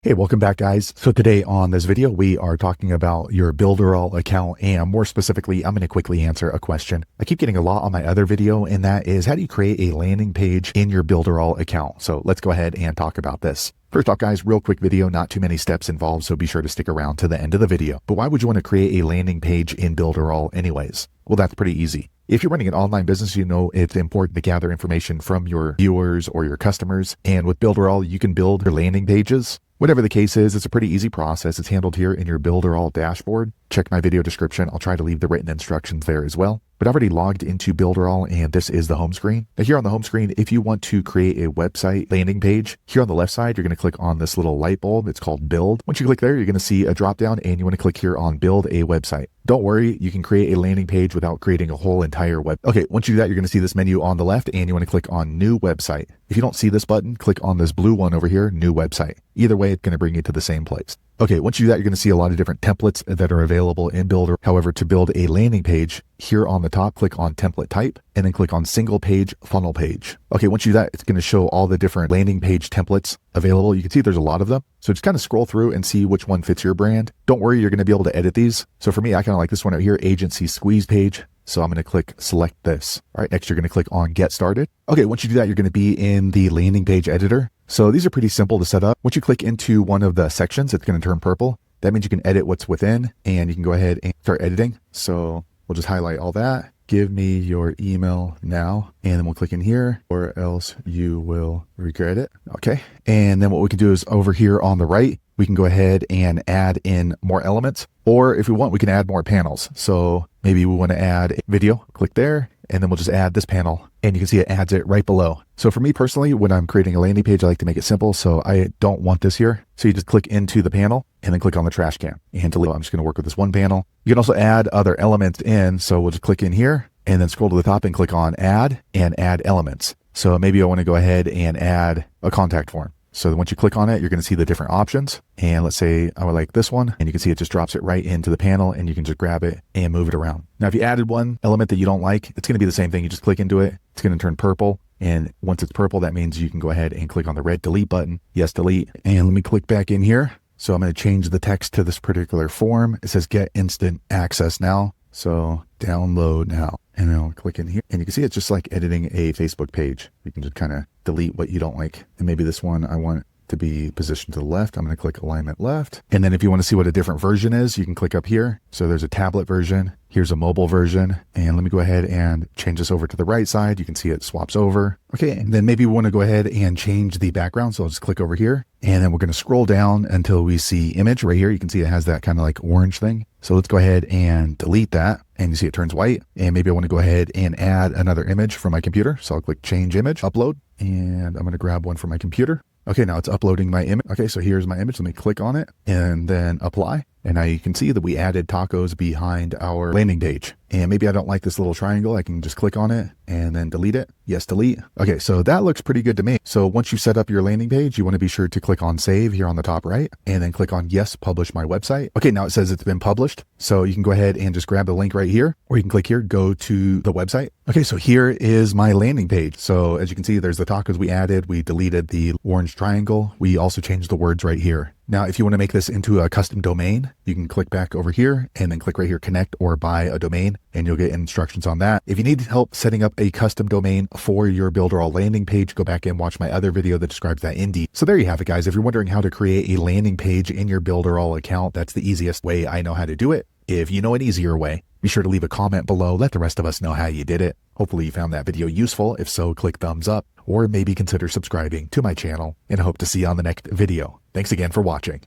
Hey, welcome back, guys. So today on this video, we are talking about your Builderall account, and more specifically, I'm going to quickly answer a question I keep getting a lot on my other video, and that is, how do you create a landing page in your Builderall account? So let's go ahead and talk about this. First off, guys, real quick video, not too many steps involved, so be sure to stick around to the end of the video. But why would you want to create a landing page in Builderall anyways? Well, that's pretty easy. If you're running an online business, you know it's important to gather information from your viewers or your customers. And with Builderall, you can build your landing pages. Whatever the case is, it's a pretty easy process. It's handled here in your Builderall dashboard. Check my video description. I'll try to leave the written instructions there as well. But I've already logged into Builderall, and this is the home screen. Now here on the home screen, if you want to create a website landing page, here on the left side, you're going to click on this little light bulb. It's called Build. Once you click there, you're going to see a drop down, and you want to click here on Build a Website. Don't worry, you can create a landing page without creating a whole entire web. Okay, once you do that, you're going to see this menu on the left, and you want to click on New Website. If you don't see this button, click on this blue one over here, New Website. Either way, it's going to bring you to the same place. Okay, once you do that, you're going to see a lot of different templates that are available in Builder. However, to build a landing page, here on the top, click on Template Type, and then click on Single Page Funnel Page. Okay, once you do that, it's going to show all the different landing page templates available. You can see there's a lot of them. So just kind of scroll through and see which one fits your brand. Don't worry, you're going to be able to edit these. So for me, I kind of like this one right here, Agency Squeeze Page. So I'm going to click select this. All right, next you're going to click on Get Started. Okay, once you do that, you're going to be in the landing page editor. So these are pretty simple to set up. Once you click into one of the sections, it's going to turn purple. That means you can edit what's within, and you can go ahead and start editing. So we'll just highlight all that. Give me your email now, and then we'll click in here, or else you will regret it. Okay. And then what we can do is over here on the right, we can go ahead and add in more elements, or if we want, we can add more panels. So maybe we want to add a video, click there, and then we'll just add this panel, and you can see it adds it right below. So for me personally, when I'm creating a landing page, I like to make it simple. So I don't want this here. So you just click into the panel and then click on the trash can and delete. I'm just going to work with this one panel. You can also add other elements in. So we'll just click in here and then scroll to the top and click on add and add elements. So maybe I want to go ahead and add a contact form. So once you click on it, you're going to see the different options. And let's say I would like this one, and you can see it just drops it right into the panel, and you can just grab it and move it around. Now, if you added one element that you don't like, it's going to be the same thing. You just click into it. It's going to turn purple. And once it's purple, that means you can go ahead and click on the red delete button. Yes, delete. And let me click back in here. So I'm going to change the text to this particular form. It says get instant access now. So download now. And then I'll click in here, and you can see it's just like editing a Facebook page. You can just kind of delete what you don't like. And maybe this one I want to be positioned to the left. I'm going to click alignment left. And then if you want to see what a different version is, you can click up here. So there's a tablet version. Here's a mobile version. And let me go ahead and change this over to the right side. You can see it swaps over. Okay. And then maybe we want to go ahead and change the background. So I'll just click over here, and then we're going to scroll down until we see image right here. You can see it has that kind of like orange thing. So let's go ahead and delete that. And you see it turns white. And maybe I want to go ahead and add another image from my computer. So I'll click change image, upload, and I'm going to grab one from my computer. Okay, now it's uploading my image. Okay, so here's my image. Let me click on it and then apply. And now you can see that we added tacos behind our landing page. And maybe I don't like this little triangle. I can just click on it and then delete it. Yes, delete. Okay, so that looks pretty good to me. So once you set up your landing page, you want to be sure to click on save here on the top right, and then click on yes, publish my website. Okay, now it says it's been published. So you can go ahead and just grab the link right here, or you can click here, go to the website. Okay, so here is my landing page. So as you can see, there's the tacos we added. We deleted the orange triangle. We also changed the words right here. Now, if you want to make this into a custom domain, you can click back over here and then click right here, connect or buy a domain, and you'll get instructions on that. If you need help setting up a custom domain for your Builderall landing page, go back and watch my other video that describes that in detail. So there you have it, guys. If you're wondering how to create a landing page in your Builderall account, that's the easiest way I know how to do it. If you know an easier way, be sure to leave a comment below. Let the rest of us know how you did it. Hopefully you found that video useful. If so, click thumbs up, or maybe consider subscribing to my channel, and I hope to see you on the next video. Thanks again for watching.